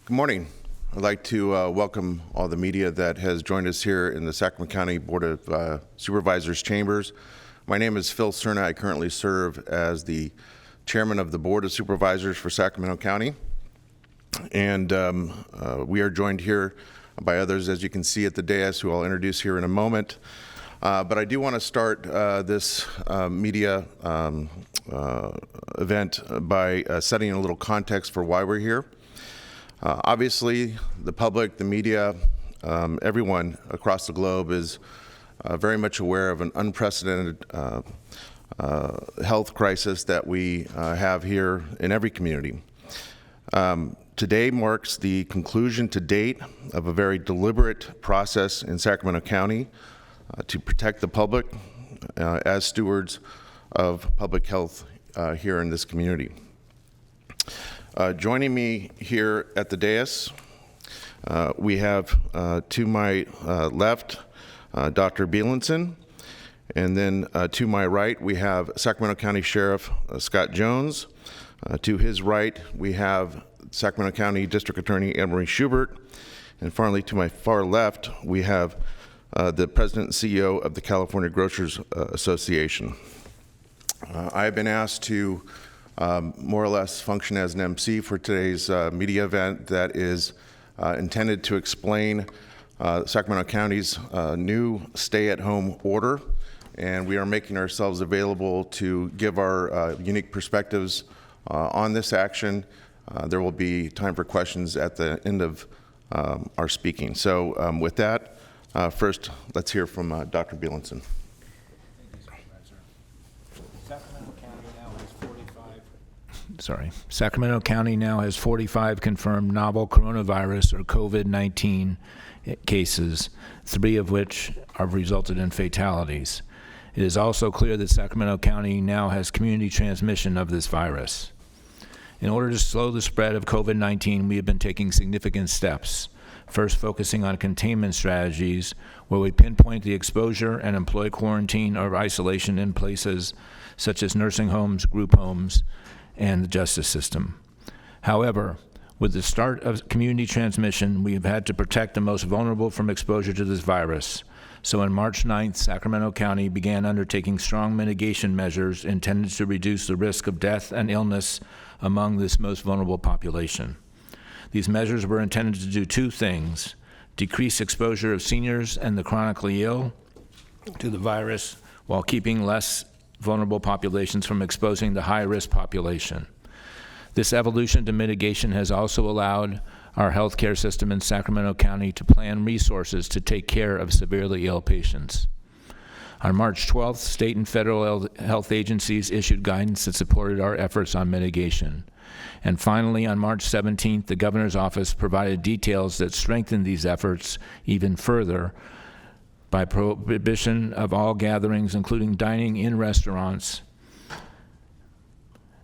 Good morning. I'd like to welcome all the media that has joined us here in the Sacramento County Board of Supervisors chambers. My name is Phil Cerna. I currently serve as the chairman of the Board of Supervisors for Sacramento County. And we are joined here by others, as you can see at the dais, who I'll introduce here in a moment. But I do want to start this media event by setting a little context for why we're here. Obviously, the public, the media, everyone across the globe is very much aware of an unprecedented health crisis that we have here in every community. Today marks the conclusion to date of a very deliberate process in Sacramento County to protect the public as stewards of public health here in this community. Joining me here at the dais, we have to my left, Dr. Bielenson, and then to my right, we have Sacramento County Sheriff Scott Jones. To his right, we have Sacramento County District Attorney Anne-Marie Schubert, and finally, to my far left, we have the President and CEO of the California Grocers Association. I have been asked to more or less function as an MC for today's media event that is intended to explain Sacramento County's new stay-at-home order, and we are making ourselves available to give our unique perspectives on this action. There will be time for questions at the end of our speaking. So with that, first let's hear from Dr. Bielenson. Sacramento County now has 45 confirmed novel coronavirus or COVID-19 cases, 3 of which have resulted in fatalities. It is also clear that Sacramento County now has community transmission of this virus. In order to slow the spread of COVID-19, we have been taking significant steps. First, focusing on containment strategies, where we pinpoint the exposure and employ quarantine or isolation in places such as nursing homes, group homes, and the justice system. However, with the start of community transmission, we have had to protect the most vulnerable from exposure to this virus. So on March 9th, Sacramento County began undertaking strong mitigation measures intended to reduce the risk of death and illness among this most vulnerable population. These measures were intended to do 2 things: decrease exposure of seniors and the chronically ill to the virus while keeping less vulnerable populations from exposing the high-risk population. This evolution to mitigation has also allowed our healthcare system in Sacramento County to plan resources to take care of severely ill patients. On March 12th, state and federal health agencies issued guidance that supported our efforts on mitigation. And finally, on March 17th, the governor's office provided details that strengthened these efforts even further by prohibition of all gatherings, including dining in restaurants.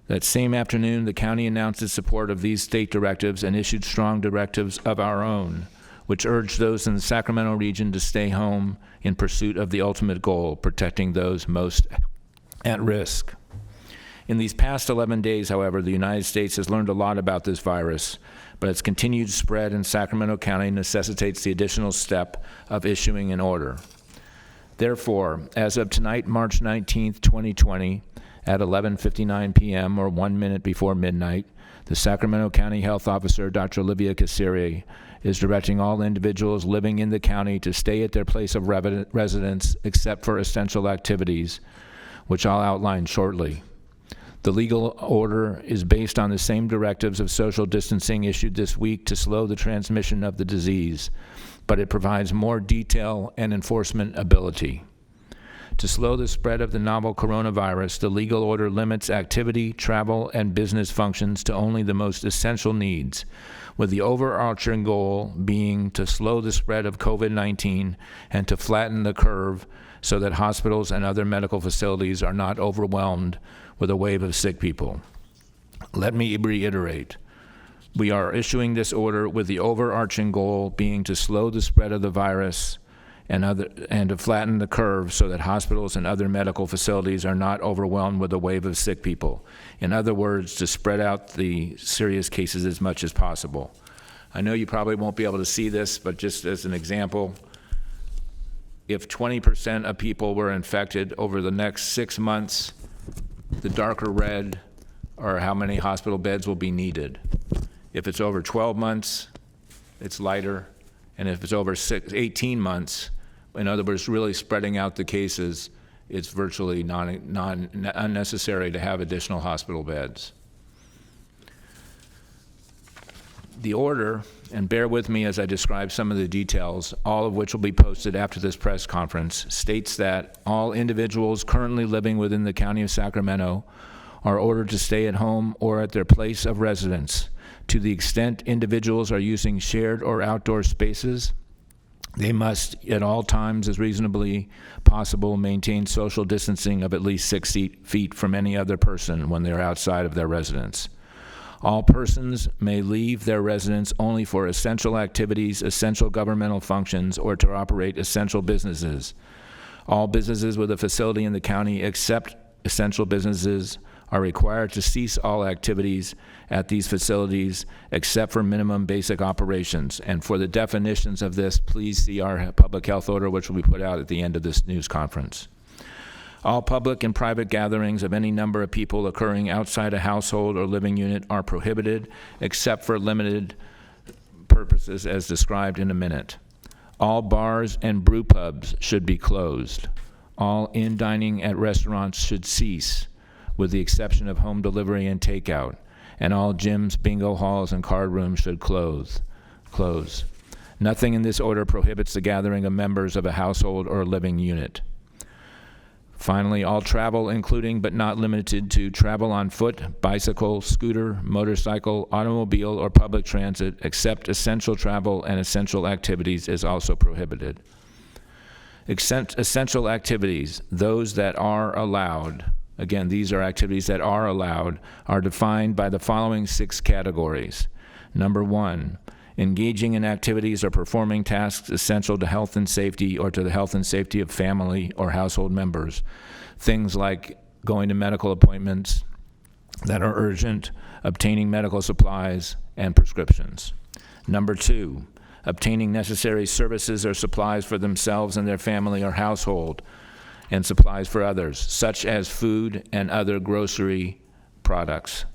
That same afternoon, the county announced its support of these state directives and issued strong directives of our own, which urged those in the Sacramento region to stay home in pursuit of the ultimate goal, protecting those most at risk. In these past 11 days, however, the United States has learned a lot about this virus, but its continued spread in Sacramento County necessitates the additional step of issuing an order. Therefore, as of tonight, March 19th, 2020, at 11:59 p.m. or 1 minute before midnight, the Sacramento County Health Officer, Dr. Olivia Casiri, is directing all individuals living in the county to stay at their place of residence except for essential activities, which I'll outline shortly. The legal order is based on the same directives of social distancing issued this week to slow the transmission of the disease, but it provides more detail and enforcement ability. To slow the spread of the novel coronavirus, the legal order limits activity, travel, and business functions to only the most essential needs, with the overarching goal being to slow the spread of COVID-19 and to flatten the curve so that hospitals and other medical facilities are not overwhelmed with a wave of sick people. Let me reiterate. We are issuing this order with the overarching goal being to slow the spread of the virus and to flatten the curve so that hospitals and other medical facilities are not overwhelmed with a wave of sick people. In other words, to spread out the serious cases as much as possible. I know you probably won't be able to see this, but just as an example, if 20% of people were infected over the next 6 months, the darker red are how many hospital beds will be needed. If it's over 12 months, it's lighter, and if it's over 18 months, in other words, really spreading out the cases, it's virtually unnecessary to have additional hospital beds. The order, and bear with me as I describe some of the details, all of which will be posted after this press conference, states that all individuals currently living within the County of Sacramento are ordered to stay at home or at their place of residence. To the extent individuals are using shared or outdoor spaces, they must, at all times as reasonably possible, maintain social distancing of at least 6 feet from any other person when they're outside of their residence. All persons may leave their residence only for essential activities, essential governmental functions, or to operate essential businesses. All businesses with a facility in the county except essential businesses are required to cease all activities at these facilities except for minimum basic operations. And for the definitions of this, please see our public health order, which will be put out at the end of this news conference. All public and private gatherings of any number of people occurring outside a household or living unit are prohibited, except for limited purposes as described in a minute. All bars and brew pubs should be closed. All in-dining at restaurants should cease, with the exception of home delivery and takeout. And all gyms, bingo halls, and card rooms should close. Nothing in this order prohibits the gathering of members of a household or living unit. Finally, all travel, including but not limited to travel on foot, bicycle, scooter, motorcycle, automobile, or public transit, except essential travel and essential activities, is also prohibited. Essential activities, those that are allowed, again, these are activities that are allowed, are defined by the following 6 categories. Number 1, engaging in activities or performing tasks essential to health and safety or to the health and safety of family or household members. Things like going to medical appointments that are urgent, obtaining medical supplies, and prescriptions. Number 2, obtaining necessary services or supplies for themselves and their family or household, and supplies for others, such as food and other grocery products.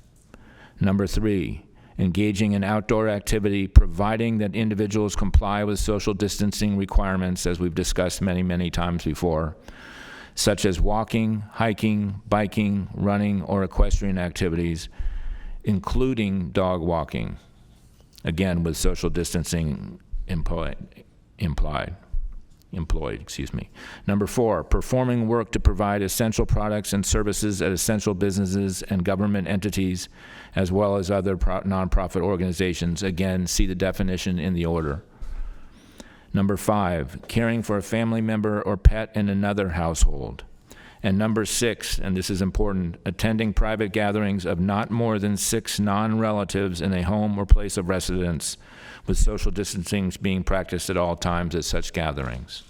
Number 3, engaging in outdoor activity, providing that individuals comply with social distancing requirements, as we've discussed many, many times before, such as walking, hiking, biking, running, or equestrian activities, including dog walking, again, with social distancing employed. Number 4, performing work to provide essential products and services at essential businesses and government entities, as well as other nonprofit organizations. Again, see the definition in the order. Number 5, caring for a family member or pet in another household. And number 6, and this is important, attending private gatherings of not more than 6 non-relatives in a home or place of residence, with social distancing being practiced at all times at such gatherings.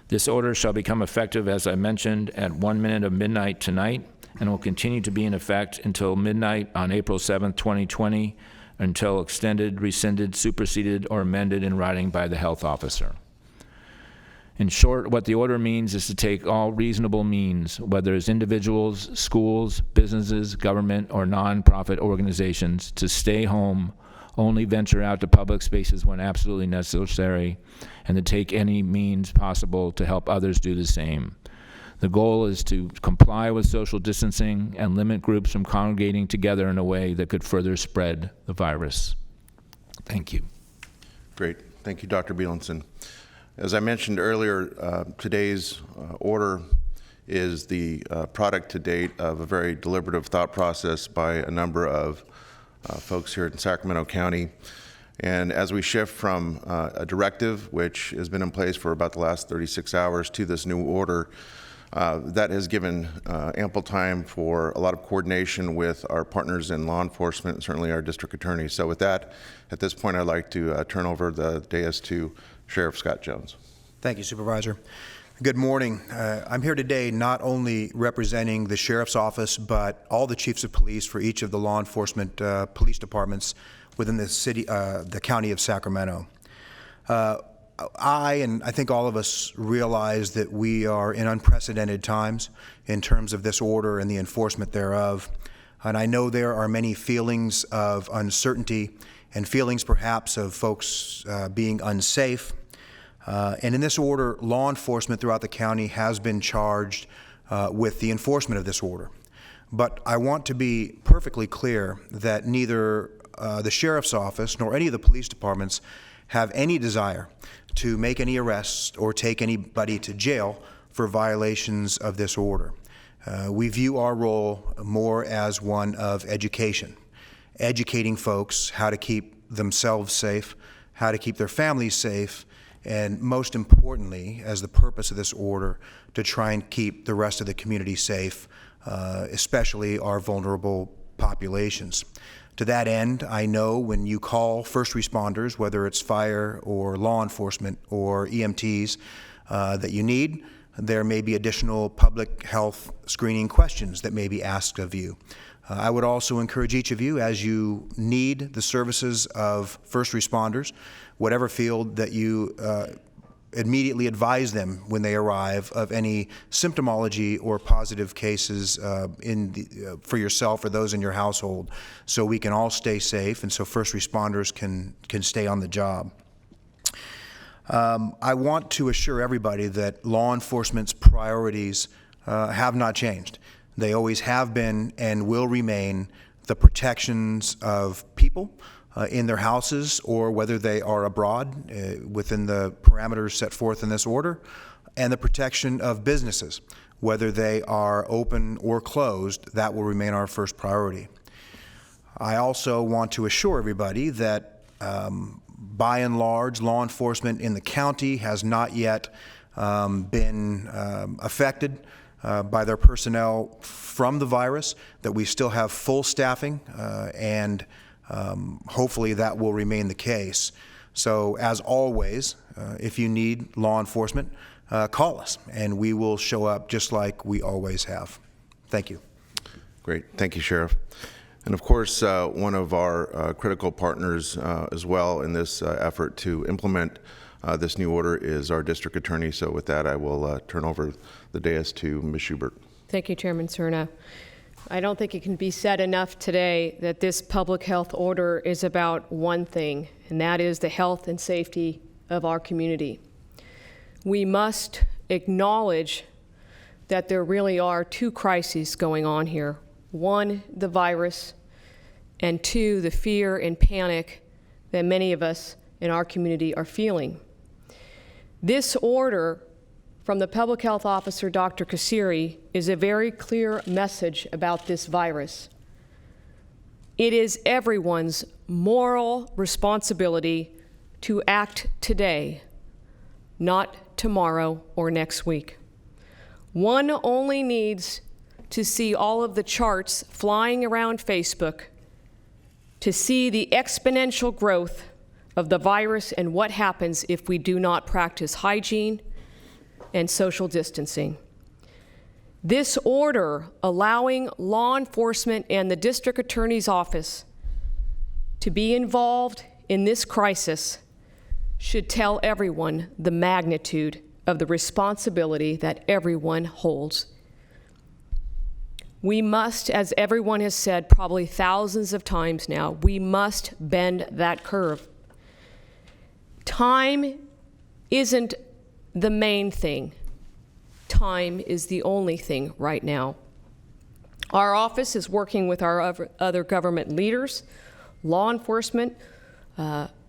This order shall become effective, as I mentioned, at 1 minute of midnight tonight, and will continue to be in effect until midnight on April 7th, 2020, until extended, rescinded, superseded, or amended in writing by the health officer. In short, what the order means is to take all reasonable means, whether as individuals, schools, businesses, government, or nonprofit organizations, to stay home, only venture out to public spaces when absolutely necessary, and to take any means possible to help others do the same. The goal is to comply with social distancing and limit groups from congregating together in a way that could further spread the virus. Thank you. Great. Thank you, Dr. Bielenson. As I mentioned earlier, today's order is the product to date of a very deliberative thought process by a number of folks here in Sacramento County. And as we shift from a directive, which has been in place for about the last 36 hours, to this new order, that has given ample time for a lot of coordination with our partners in law enforcement and certainly our district attorneys. So with that, at this point, I'd like to turn over the dais to Sheriff Scott Jones. Thank you, Supervisor. Good morning. I'm here today not only representing the Sheriff's Office, but all the Chiefs of Police for each of the law enforcement police departments within the County of Sacramento. I think all of us realize that we are in unprecedented times in terms of this order and the enforcement thereof. And I know there are many feelings of uncertainty and feelings perhaps of folks being unsafe. And in this order, law enforcement throughout the county has been charged with the enforcement of this order. But I want to be perfectly clear that neither the Sheriff's Office nor any of the police departments have any desire to make any arrests or take anybody to jail for violations of this order. We view our role more as one of education, educating folks how to keep themselves safe, how to keep their families safe, and most importantly, as the purpose of this order, to try and keep the rest of the community safe, especially our vulnerable populations. To that end, I know when you call first responders, whether it's fire or law enforcement or EMTs that you need, there may be additional public health screening questions that may be asked of you. I would also encourage each of you, as you need the services of first responders, whatever field, that you immediately advise them when they arrive of any symptomology or positive cases for yourself or those in your household, so we can all stay safe and so first responders can stay on the job. I want to assure everybody that law enforcement's priorities have not changed. They always have been and will remain the protections of people in their houses, or whether they are abroad within the parameters set forth in this order, and the protection of businesses, whether they are open or closed. That will remain our first priority. I also want to assure everybody that by and large, law enforcement in the county has not yet been affected by their personnel from the virus, that we still have full staffing, and hopefully that will remain the case. So as always, if you need law enforcement, call us and we will show up just like we always have. Thank you. Great. Thank you, Sheriff. And of course, one of our critical partners as well in this effort to implement this new order is our district attorney. So with that, I will turn over the dais to Ms. Schubert. Thank you, Chairman Cerna. I don't think it can be said enough today that this public health order is about one thing, and that is the health and safety of our community. We must acknowledge that there really are two crises going on here. One, the virus, and two, the fear and panic that many of us in our community are feeling. This order from the public health officer, Dr. Kasiri, is a very clear message about this virus. It is everyone's moral responsibility to act today, not tomorrow or next week. One only needs to see all of the charts flying around Facebook to see the exponential growth of the virus and what happens if we do not practice hygiene and social distancing. This order allowing law enforcement and the district attorney's office to be involved in this crisis should tell everyone the magnitude of the responsibility that everyone holds. We must, as everyone has said probably thousands of times now, we must bend that curve. Time isn't the main thing. Time is the only thing right now. Our office is working with our other government leaders, law enforcement,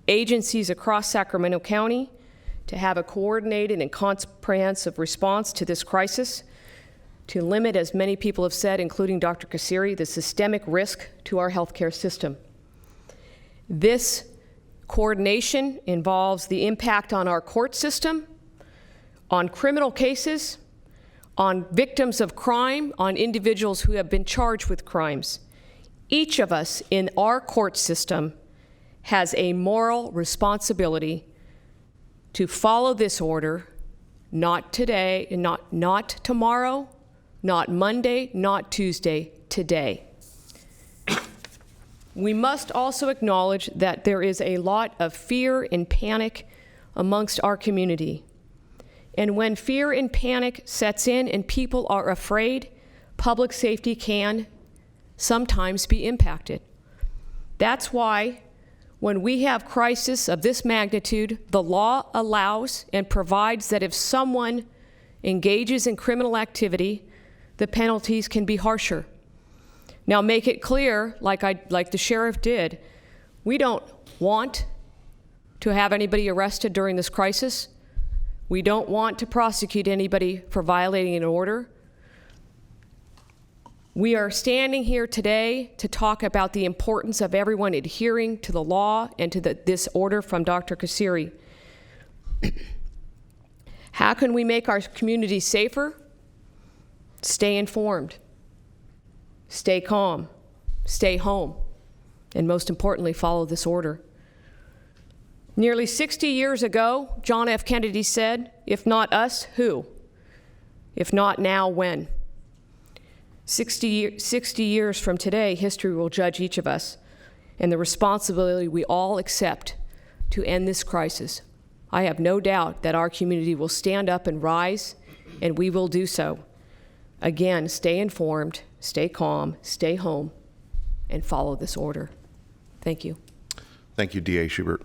agencies across Sacramento County to have a coordinated and comprehensive response to this crisis, to limit, as many people have said, including Dr. Kasiri, the systemic risk to our healthcare system. This coordination involves the impact on our court system, on criminal cases, on victims of crime, on individuals who have been charged with crimes. Each of us in our court system has a moral responsibility to follow this order, not today, not tomorrow, not Monday, not Tuesday, today. We must also acknowledge that there is a lot of fear and panic amongst our community. And when fear and panic sets in and people are afraid, public safety can sometimes be impacted. That's why when we have crisis of this magnitude, the law allows and provides that if someone engages in criminal activity, the penalties can be harsher. Now, make it clear, like the sheriff did, we don't want to have anybody arrested during this crisis. We don't want to prosecute anybody for violating an order. We are standing here today to talk about the importance of everyone adhering to the law and to this order from Dr. Kasiri. How can we make our community safer? Stay informed. Stay calm, stay home, and most importantly, follow this order. Nearly 60 years ago, John F. Kennedy said, "If not us, who? If not now, when?" 60 years from today, history will judge each of us and the responsibility we all accept to end this crisis. I have no doubt that our community will stand up and rise, and we will do so. Again, stay informed, stay calm, stay home, and follow this order. Thank you. Thank you, DA Schubert.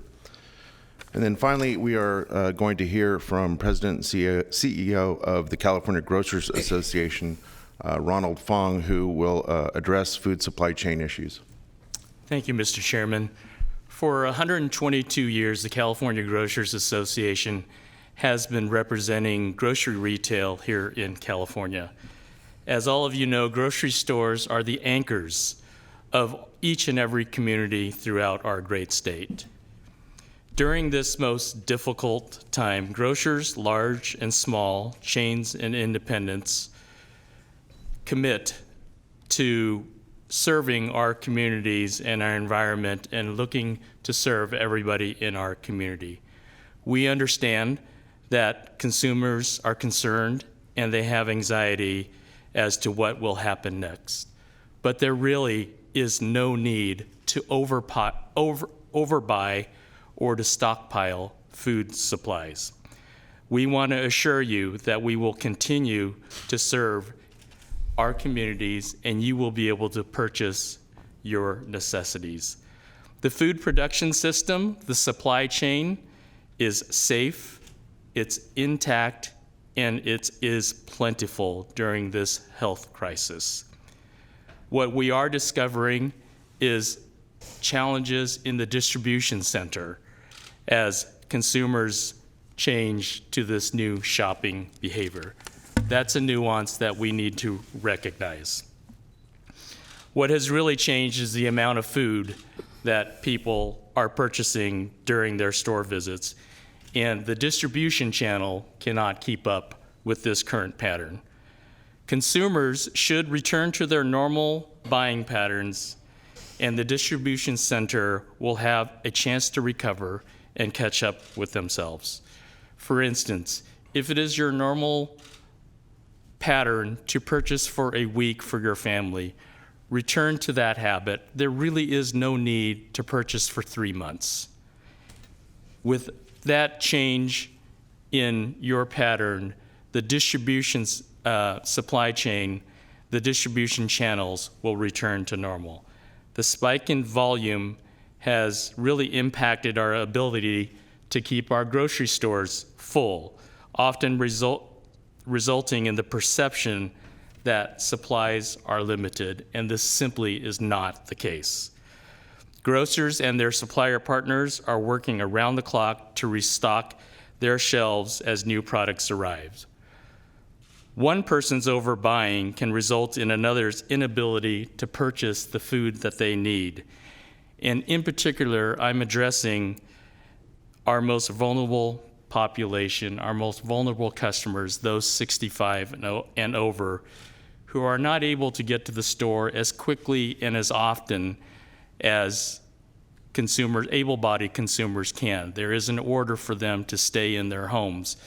And then finally, we are going to hear from President and CEO of the California Grocers Association, Ronald Fong, who will address food supply chain issues. Thank you, Mr. Chairman. For 122 years, the California Grocers Association has been representing grocery retail here in California. As all of you know, grocery stores are the anchors of each and every community throughout our great state. During this most difficult time, grocers, large and small, chains and independents, commit to serving our communities and our environment and looking to serve everybody in our community. We understand that consumers are concerned and they have anxiety as to what will happen next. But there really is no need to overbuy or to stockpile food supplies. We want to assure you that we will continue to serve our communities and you will be able to purchase your necessities. The food production system, the supply chain, is safe, it's intact, and it is plentiful during this health crisis. What we are discovering is challenges in the distribution center as consumers change to this new shopping behavior. That's a nuance that we need to recognize. What has really changed is the amount of food that people are purchasing during their store visits, and the distribution channel cannot keep up with this current pattern. Consumers should return to their normal buying patterns, and the distribution center will have a chance to recover and catch up with themselves. For instance, if it is your normal pattern to purchase for a week for your family, return to that habit. There really is no need to purchase for 3 months. With that change in your pattern, the distribution supply chain, the distribution channels will return to normal. The spike in volume has really impacted our ability to keep our grocery stores full, often resulting in the perception that supplies are limited, and this simply is not the case. Grocers and their supplier partners are working around the clock to restock their shelves as new products arrive. One person's overbuying can result in another's inability to purchase the food that they need. And in particular, I'm addressing our most vulnerable population, our most vulnerable customers, those 65 and over, who are not able to get to the store as quickly and as often as consumers, able-bodied consumers can. There is an order for them to stay in their homes.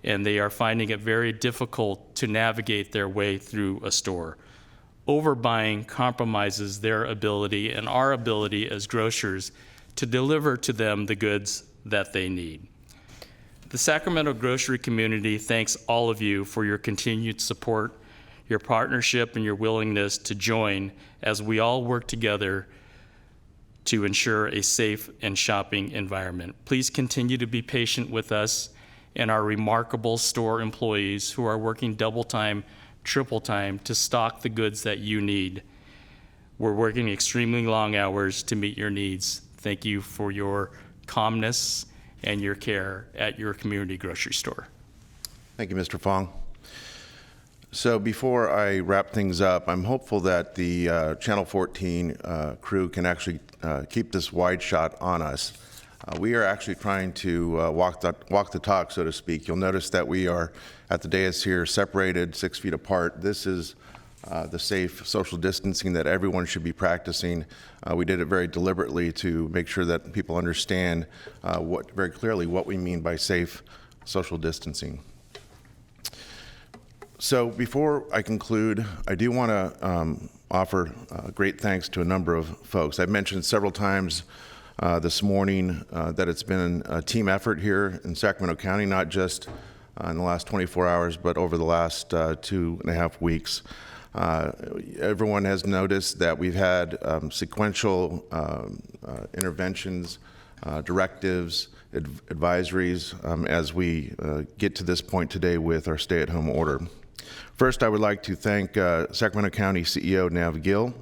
and they are finding it very difficult to navigate their way through a store. Overbuying compromises their ability and our ability as grocers to deliver to them the goods that they need. The Sacramento grocery community thanks all of you for your continued support, your partnership, and your willingness to join as we all work together to ensure a safe and shopping environment. Please continue to be patient with us and our remarkable store employees who are working double time, triple time to stock the goods that you need. We're working extremely long hours to meet your needs. Thank you for your calmness and your care at your community grocery store. Thank you, Mr. Fong. So before I wrap things up, I'm hopeful that the Channel 14 crew can actually keep this wide shot on us. We are actually trying to walk the talk, so to speak. You'll notice that we are at the dais here separated 6 feet apart. This is the safe social distancing that everyone should be practicing. We did it very deliberately to make sure that people understand very clearly what we mean by safe social distancing. So before I conclude, I do want to offer great thanks to a number of folks. I've mentioned several times this morning that it's been a team effort here in Sacramento County, not just in the last 24 hours, but over the last 2.5 weeks. Everyone has noticed that we've had sequential interventions, directives, advisories as we get to this point today with our stay-at-home order. First, I would like to thank Sacramento County CEO Nav Gill.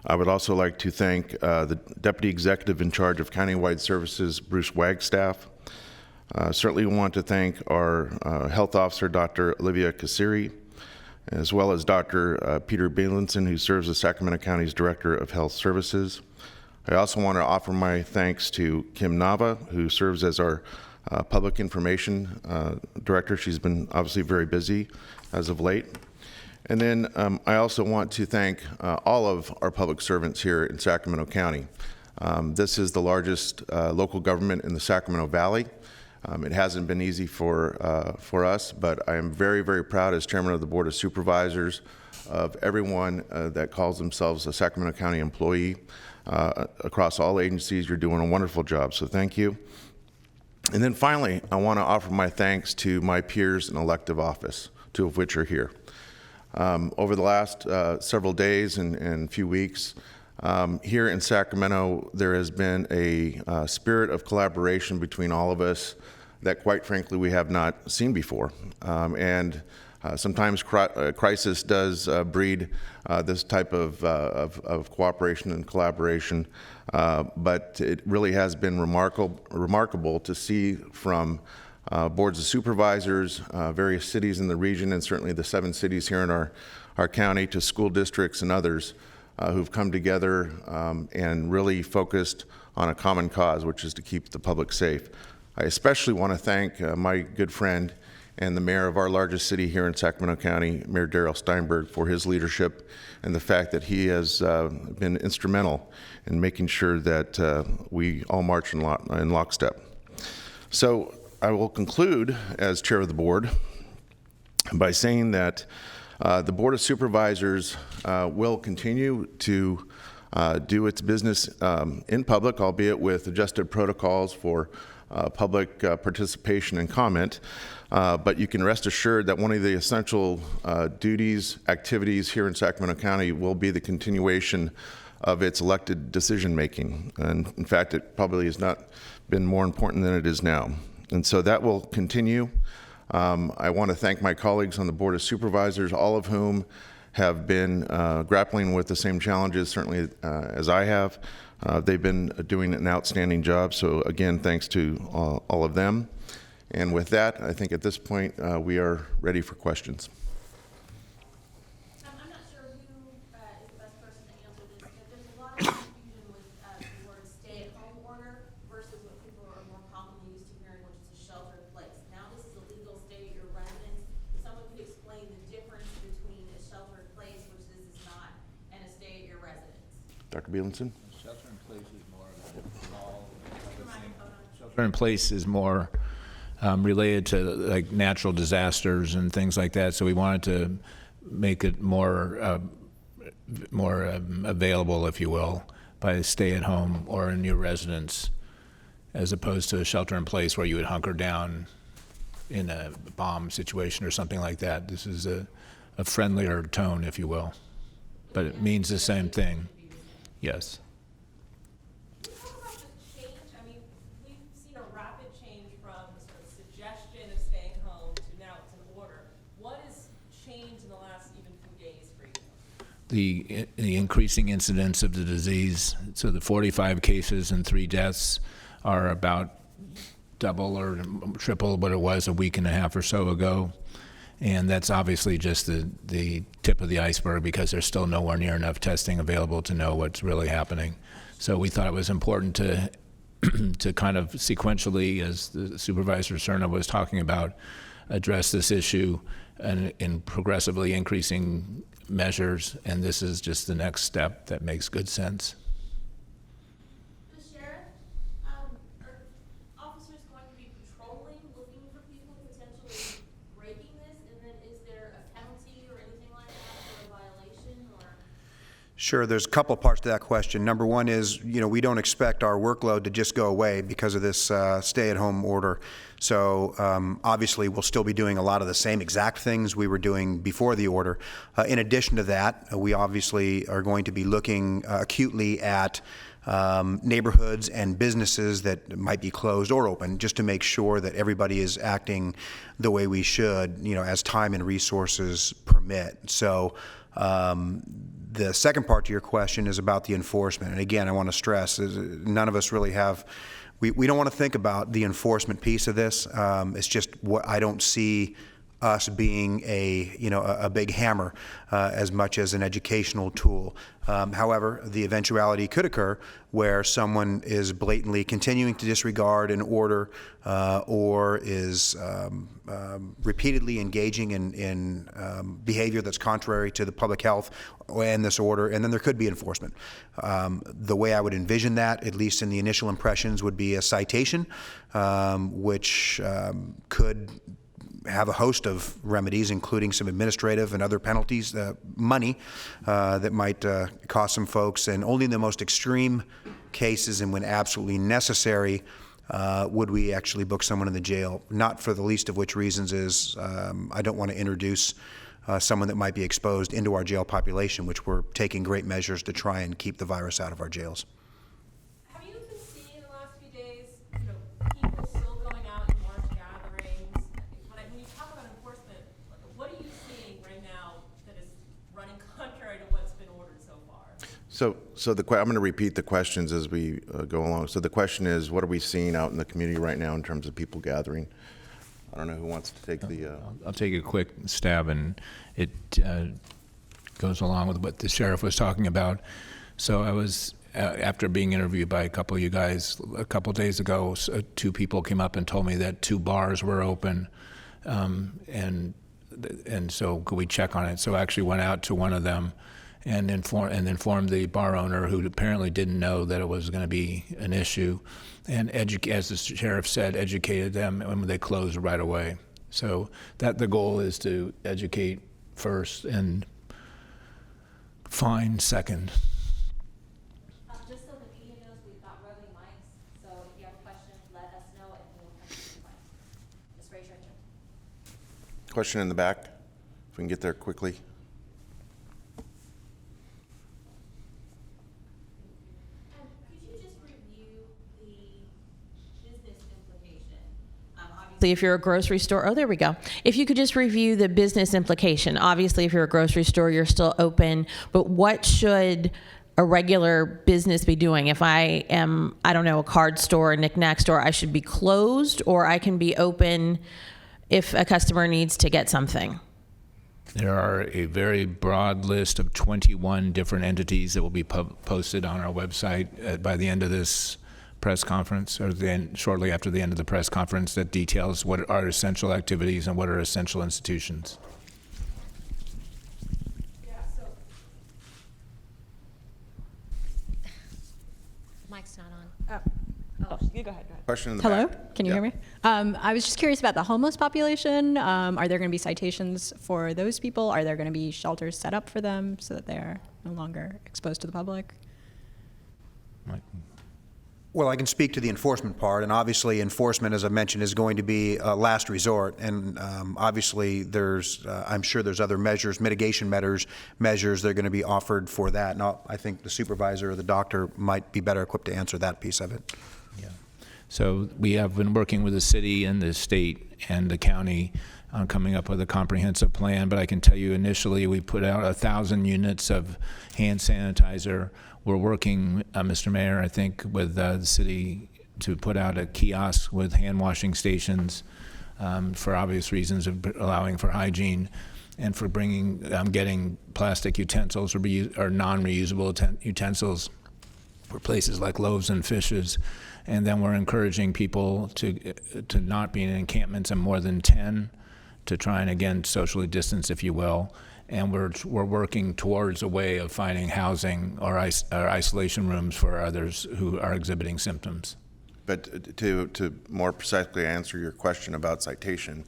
I would also like to thank the Deputy Executive in charge of Countywide Services, Bruce Wagstaff. Certainly want to thank our Health Officer, Dr. Olivia Kassiri, as well as Dr. Peter Bielenson, who serves as Sacramento County's Director of Health Services. I also want to offer my thanks to Kim Nava, who serves as our Public Information Director. She's been obviously very busy as of late. And then I also want to thank all of our public servants here in Sacramento County. This is the largest local government in the Sacramento Valley. It hasn't been easy for us, but I am very, very proud as Chairman of the Board of Supervisors of everyone that calls themselves a Sacramento County employee. Across all agencies, you're doing a wonderful job, so thank you. And then finally, I want to offer my thanks to my peers in elective office, two of which are here. Over the last several days and few weeks, here in Sacramento, there has been a spirit of collaboration between all of us that, quite frankly, we have not seen before. Sometimes crisis does breed this type of cooperation and collaboration, but it really has been remarkable to see from boards of supervisors, various cities in the region, and certainly the 7 cities here in our county, to school districts and others who've come together and really focused on a common cause, which is to keep the public safe. I especially want to thank my good friend and the mayor of our largest city here in Sacramento County, Mayor Darrell Steinberg, for his leadership and the fact that he has been instrumental in making sure that we all march in lockstep. So I will conclude as chair of the board by saying that the Board of Supervisors will continue to do its business in public, albeit with adjusted protocols for public participation and comment. But you can rest assured that one of the essential duties, activities here in Sacramento County will be the continuation of its elected decision-making. And in fact, it probably has not been more important than it is now. And so that will continue. I want to thank my colleagues on the Board of Supervisors, all of whom have been grappling with the same challenges, certainly as I have. They've been doing an outstanding job. So again, thanks to all of them. And with that, I think at this point, we are ready for questions. I'm not sure who is the best person to answer this, but there's a lot of confusion with the word stay-at-home order versus what people are more commonly used to hearing, which is a shelter-in-place. Now this is a legal stay at your residence. If someone could explain the difference between a shelter-in-place, which this is not, and a stay at your residence. Dr. Bielenson? Shelter in place is more of a small. Shelter in place is more related to like natural disasters and things like that. So we wanted to make it more available, if you will, by stay at home or in your residence, as opposed to a shelter in place where you would hunker down in a bomb situation or something like that. This is a friendlier tone, if you will, but it means the same thing. Yes. Can you talk about the change? I mean, we've seen a rapid change from the sort of suggestion of staying home to now it's an order. What has changed in the last even few days for you? The increasing incidence of the disease. So the 45 cases and 3 deaths are about double or triple what it was a week and a half or so ago. And that's obviously just the tip of the iceberg, because there's still nowhere near enough testing available to know what's really happening. So we thought it was important to to kind of sequentially, as the Supervisor Cerna was talking about, address this issue and in progressively increasing measures. And this is just the next step that makes good sense. The sheriff, are officers going to be patrolling, looking for people potentially breaking this? And then is there a penalty or anything like that for a violation, or? Sure, there's a couple of parts to that question. Number one is, we don't expect our workload to just go away because of this stay-at-home order. So obviously, we'll still be doing a lot of the same exact things we were doing before the order. In addition to that, we obviously are going to be looking acutely at neighborhoods and businesses that might be closed or open, just to make sure that everybody is acting the way we should, as time and resources permit. So the second part to your question is about the enforcement. And again, I want to stress, none of us really have, we don't want to think about the enforcement piece of this. It's just what I don't see us being a big hammer as much as an educational tool. However, the eventuality could occur where someone is blatantly continuing to disregard an order or is repeatedly engaging in behavior that's contrary to the public health and this order, and then there could be enforcement. The way I would envision that, at least in the initial impressions, would be a citation, which could have a host of remedies, including some administrative and other penalties, money that might cost some folks. And only in the most extreme cases and when absolutely necessary would we actually book someone in the jail, not for the least of which reasons is I don't want to introduce someone that might be exposed into our jail population, which we're taking great measures to try and keep the virus out of our jails. Have you been seeing in the last few days, people still going out in large gatherings? When you talk about enforcement, what are you seeing right now that is running contrary to what's been ordered so far? So I'm going to repeat the questions as we go along. So the question is, what are we seeing out in the community right now in terms of people gathering? I don't know who wants to take the... I'll take a quick stab, and it goes along with what the sheriff was talking about. So I was, after being interviewed by a couple of you guys a couple days ago, 2 people came up and told me that 2 bars were open, and so could we check on it? So I actually went out to one of them and informed the bar owner, who apparently didn't know that it was going to be an issue, and as the sheriff said, educated them when they closed right away. So that the goal is to educate first and fine second. Just so the media knows, we've got roving mics, so if you have a question, let us know and we'll come to the mic. Just raise your hand. Question in the back, if we can get there quickly. Could you just review the business implication? Obviously, if you're a grocery store, oh, there we go. If you could just review the business implication. Obviously, if you're a grocery store, you're still open, but what should a regular business be doing? If I am, I don't know, a card store, a knick-knack store, I should be closed, or I can be open if a customer needs to get something? There are a very broad list of 21 different entities that will be posted on our website by the end of this press conference, or shortly after the end of the press conference, that details what are essential activities and what are essential institutions. Yeah, so. Mic's not on. Oh, you go ahead. Question in the Hello, back. can you hear me? I was just curious about the homeless population. Are there going to be citations for those people? Are there going to be shelters set up for them so that they're no longer exposed to the public? Well, I can speak to the enforcement part, and obviously enforcement, as I mentioned, is going to be a last resort, and obviously I'm sure there's other measures, mitigation measures that are going to be offered for that, and I think the supervisor or the doctor might be better equipped to answer that piece of it. Yeah. So we have been working with the city and the state and the county on coming up with a comprehensive plan, but I can tell you initially we put out 1,000 units of hand sanitizer. We're working, Mr. Mayor, I think, with the city to put out a kiosk with hand washing stations for obvious reasons of allowing for hygiene and for getting plastic utensils or non-reusable utensils for places like loaves and fishes. And then we're encouraging people to not be in encampments of more than 10 to try and, again, socially distance, if you will. And we're working towards a way of finding housing or isolation rooms for others who are exhibiting symptoms. But to more precisely answer your question about citation,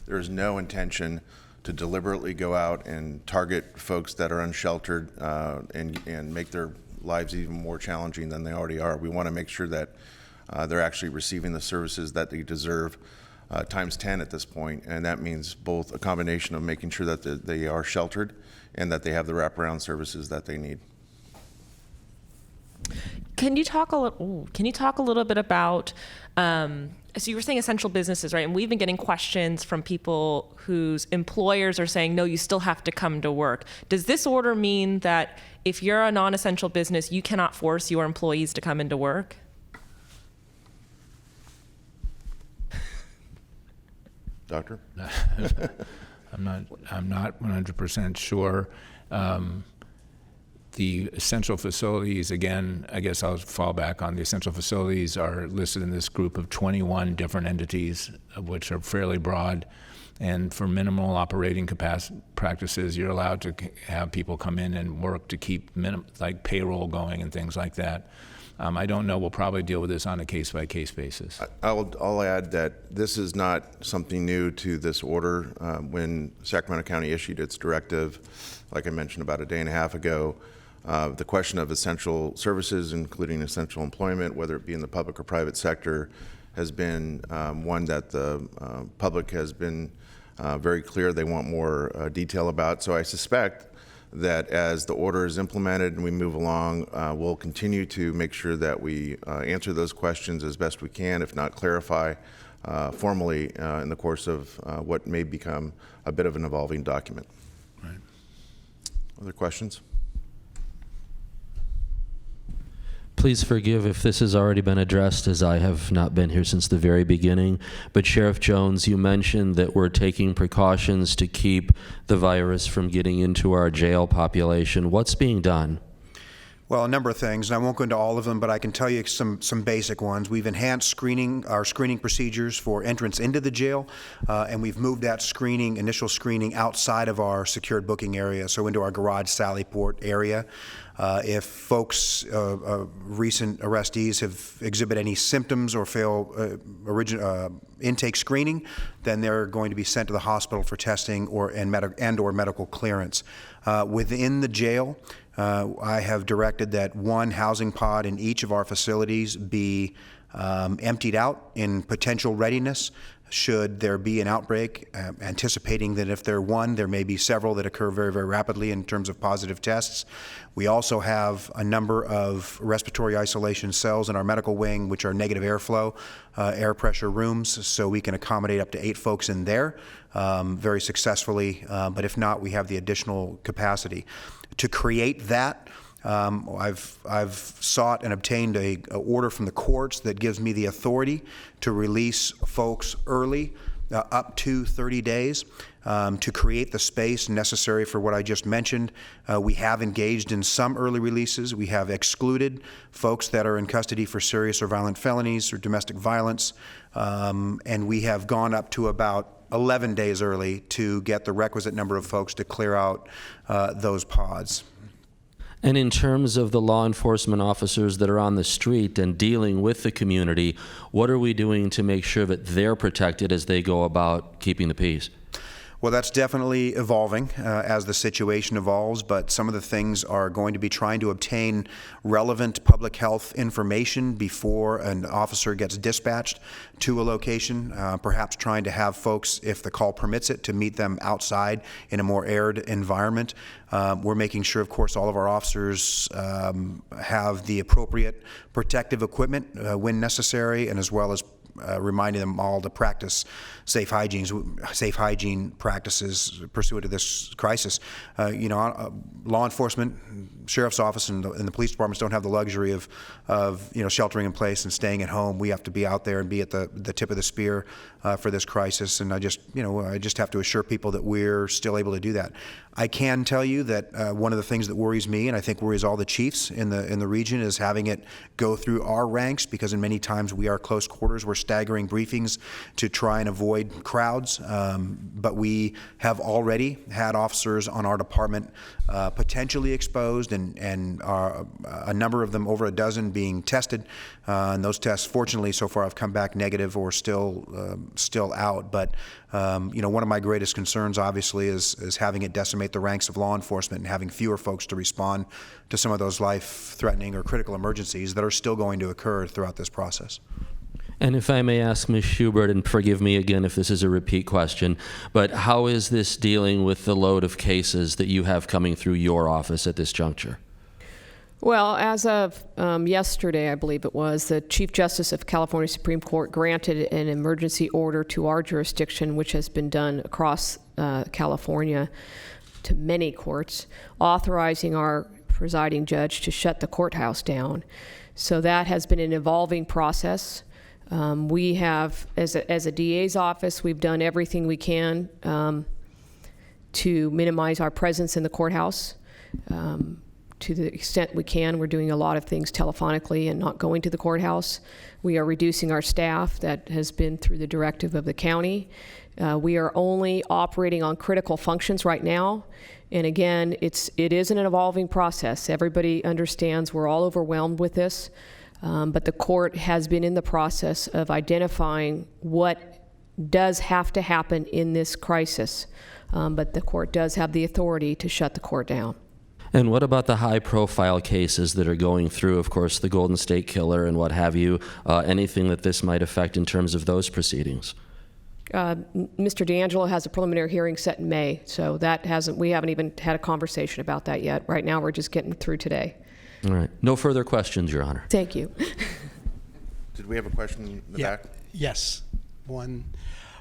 there is no intention to deliberately go out and target folks that are unsheltered and make their lives even more challenging than they already are. We want to make sure that they're actually receiving the services that they deserve. Times 10 at this point, and that means both a combination of making sure that they are sheltered and that they have the wraparound services that they need. Can you talk a little bit about? So you were saying essential businesses, right? And we've been getting questions from people whose employers are saying, no, you still have to come to work. Does this order mean that if you're a non-essential business, you cannot force your employees to come into work? Doctor? I'm not 100% sure. The essential facilities, again, I guess I'll fall back on the essential facilities are listed in this group of 21 different entities, which are fairly broad. And for minimal operating practices, you're allowed to have people come in and work to keep like payroll going and things like that. I don't know. We'll probably deal with this on a case-by-case basis. I'll add that this is not something new to this order. When Sacramento County issued its directive, like I mentioned about a day and a half ago, the question of essential services, including essential employment, whether it be in the public or private sector, has been one that the public has been very clear they want more detail about. So I suspect that as the order is implemented and we move along, we'll continue to make sure that we answer those questions as best we can, if not clarify formally in the course of what may become a bit of an evolving document. Right. Other questions? Please forgive if this has already been addressed, as I have not been here since the very beginning. But Sheriff Jones, you mentioned that we're taking precautions to keep the virus from getting into our jail population. What's being done? Well, a number of things, and I won't go into all of them, but I can tell you some basic ones. We've enhanced our screening procedures for entrance into the jail, and we've moved that initial screening outside of our secured booking area, so into our garage sally port area. If folks, recent arrestees, have exhibit any symptoms or fail intake screening, then they're going to be sent to the hospital for testing or medical clearance. Within the jail, I have directed that one housing pod in each of our facilities be emptied out in potential readiness should there be an outbreak, anticipating that if there one, there may be several that occur very, very rapidly in terms of positive tests. We also have a number of respiratory isolation cells in our medical wing, which are negative airflow, air pressure rooms, so we can accommodate up to 8 folks in there very successfully, but if not, we have the additional capacity. To create that, I've sought and obtained a order from the courts that gives me the authority to release folks early, up to 30 days, to create the space necessary for what I just mentioned. We have engaged in some early releases. We have excluded folks that are in custody for serious or violent felonies or domestic violence, and we have gone up to about 11 days early to get the requisite number of folks to clear out those pods. And in terms of the law enforcement officers that are on the street and dealing with the community, what are we doing to make sure that they're protected as they go about keeping the peace? Well, that's definitely evolving as the situation evolves, but some of the things are going to be trying to obtain relevant public health information before an officer gets dispatched to a location, perhaps trying to have folks, if the call permits it, to meet them outside in a more aired environment. We're making sure, of course, all of our officers have the appropriate protective equipment when necessary, and as well as reminding them all to practice safe hygiene practices pursuant to this crisis. Law enforcement, sheriff's office, and the police departments don't have the luxury of sheltering in place and staying at home. We have to be out there and be at the tip of the spear for this crisis. And I just have to assure people that we're still able to do that. I can tell you that one of the things that worries me, and I think worries all the chiefs in the region, is having it go through our ranks, because in many times we are close quarters. We're staggering briefings to try and avoid crowds, but we have already had officers on our department potentially exposed, and a number of them, over a dozen, being tested. And those tests, fortunately, so far have come back negative or still out. But one of my greatest concerns, obviously, is having it decimate the ranks of law enforcement and having fewer folks to respond to some of those life-threatening or critical emergencies that are still going to occur throughout this process. And if I may ask Ms. Schubert, and forgive me again if this is a repeat question, but how is this dealing with the load of cases that you have coming through your office at this juncture? Well, as of yesterday, I believe it was, the Chief Justice of California Supreme Court granted an emergency order to our jurisdiction, which has been done across California to many courts, authorizing our presiding judge to shut the courthouse down. So that has been an evolving process. We have, as a DA's office, we've done everything we can to minimize our presence in the courthouse. To the extent we can, we're doing a lot of things telephonically and not going to the courthouse. We are reducing our staff. That has been through the directive of the county. We are only operating on critical functions right now. And again, it is an evolving process. Everybody understands we're all overwhelmed with this. But the court has been in the process of identifying what does have to happen in this crisis. But the court does have the authority to shut the court down. And what about the high-profile cases that are going through, of course, the Golden State Killer and what have you, anything that this might affect in terms of those proceedings? Mr. D'Angelo has a preliminary hearing set in May, so we haven't even had a conversation about that yet. Right now, we're just getting through today. All right. No further questions, Your Honor. Thank you. Did we have a question in the back? Yes, one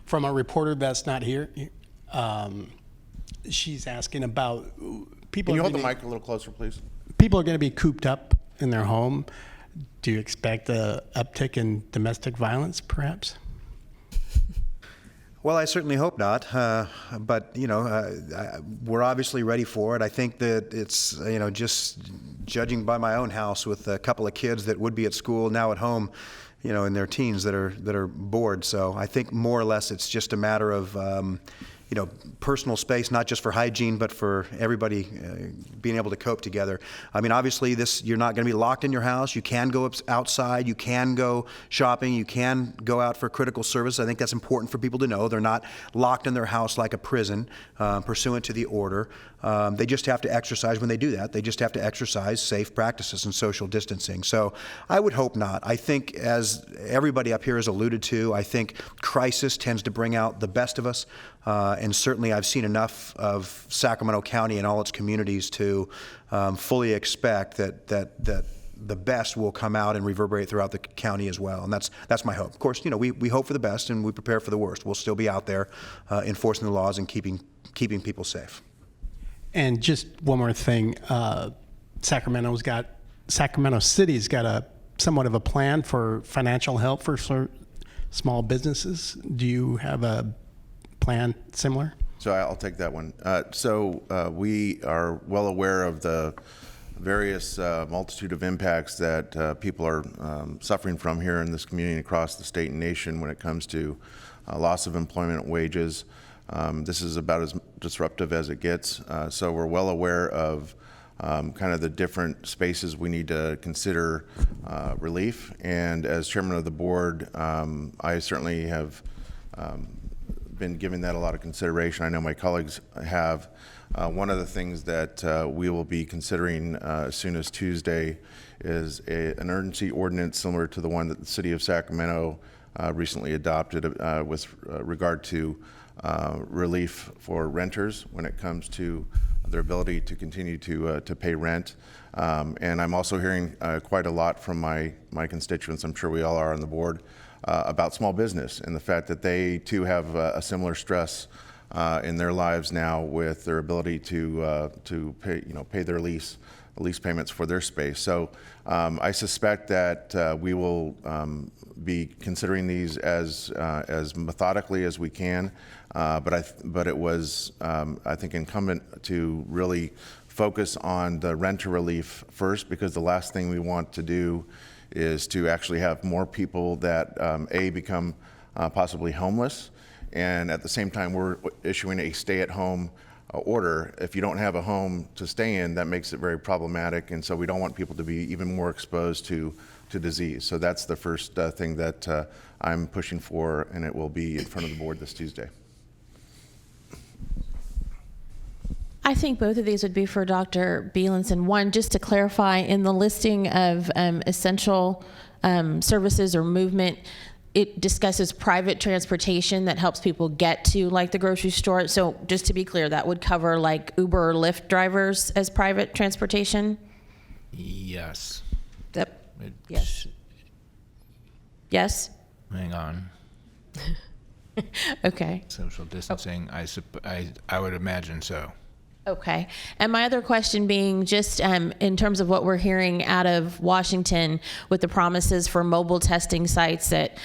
from a reporter that's not here. She's asking about people. Can you hold the mic a little closer, please? People are going to be cooped up in their home. Do you expect an uptick in domestic violence, perhaps? Well, I certainly hope not, but we're obviously ready for it. I think that it's just judging by my own house with a couple of kids that would be at school, now at home, in their teens that are bored. So I think more or less it's just a matter of personal space, not just for hygiene, but for everybody being able to cope together. I mean, obviously, you're not going to be locked in your house. You can go outside. You can go shopping. You can go out for critical service. I think that's important for people to know. They're not locked in their house like a prison, pursuant to the order. They just have to exercise, when they do that, they just have to exercise safe practices and social distancing. So I would hope not. I think, as everybody up here has alluded to, I think crisis tends to bring out the best of us. And certainly I've seen enough of Sacramento County and all its communities to fully expect that the best will come out and reverberate throughout the county as well. And that's my hope. Of course, we hope for the best and we prepare for the worst. We'll still be out there enforcing the laws and keeping people safe. And just one more thing, Sacramento City's got somewhat of a plan for financial help for small businesses. Do you have a plan similar? So I'll take that one. We are well aware of the various multitude of impacts that people are suffering from here in this community and across the state and nation when it comes to loss of employment, wages. This is about as disruptive as it gets. So we're well aware of kind of the different spaces we need to consider relief. And as chairman of the board, I certainly have been giving that a lot of consideration. I know my colleagues have. One of the things that we will be considering as soon as Tuesday is an urgency ordinance similar to the one that the city of Sacramento recently adopted with regard to relief for renters when it comes to their ability to continue to pay rent. And I'm also hearing quite a lot from my constituents, I'm sure we all are on the board, about small business and the fact that they too have a similar stress in their lives now with their ability to pay their lease payments for their space. So I suspect that we will be considering these as methodically as we can, but it was I think incumbent to really focus on the renter relief first, because the last thing we want to do is to actually have more people that become possibly homeless, and at the same time we're issuing a stay-at-home order. If you don't have a home to stay in, that makes it very problematic, and so we don't want people to be even more exposed to disease. So that's the first thing that I'm pushing for, and it will be in front of the board this Tuesday. I think both of these would be for Dr. Bielenson. One, just to clarify, in the listing of essential services or movement, it discusses private transportation that helps people get to like the grocery store. So just to be clear, that would cover like Uber or Lyft drivers as private transportation? Yes. Yes. Yes? Hang on. Okay. Social distancing, I would imagine so. Okay. And my other question being just in terms of what we're hearing out of Washington with the promises for mobile testing sites at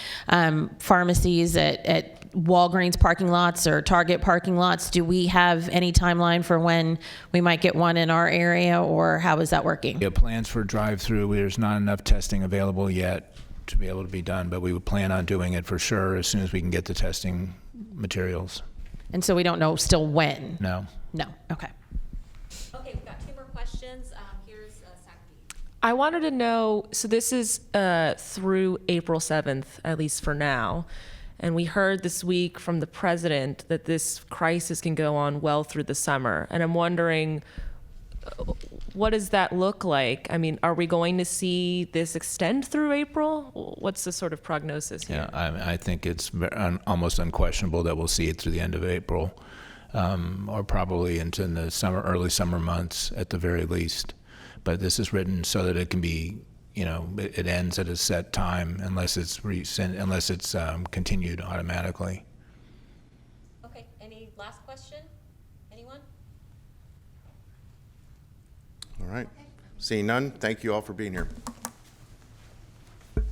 pharmacies, at Walgreens parking lots or Target parking lots, do we have any timeline for when we might get one in our area, or how is that working? We have plans for drive-through. There's not enough testing available yet to be able to be done, but we would plan on doing it for sure as soon as we can get the testing materials. And so we don't know still when? No. No. Okay. Okay, we've got two more questions. Here's Sacramento. I wanted to know, so this is through April 7th, at least for now. And we heard this week from the president that this crisis can go on well through the summer. And I'm wondering, what does that look like? I mean, are we going to see this extend through April? What's the sort of prognosis here? Yeah, I think it's almost unquestionable that we'll see it through the end of April, or probably into the early summer months at the very least. But this is written so that it can be, it ends at a set time unless it's continued automatically. Okay, any last question? Anyone? All right. Seeing none, thank you all for being here. All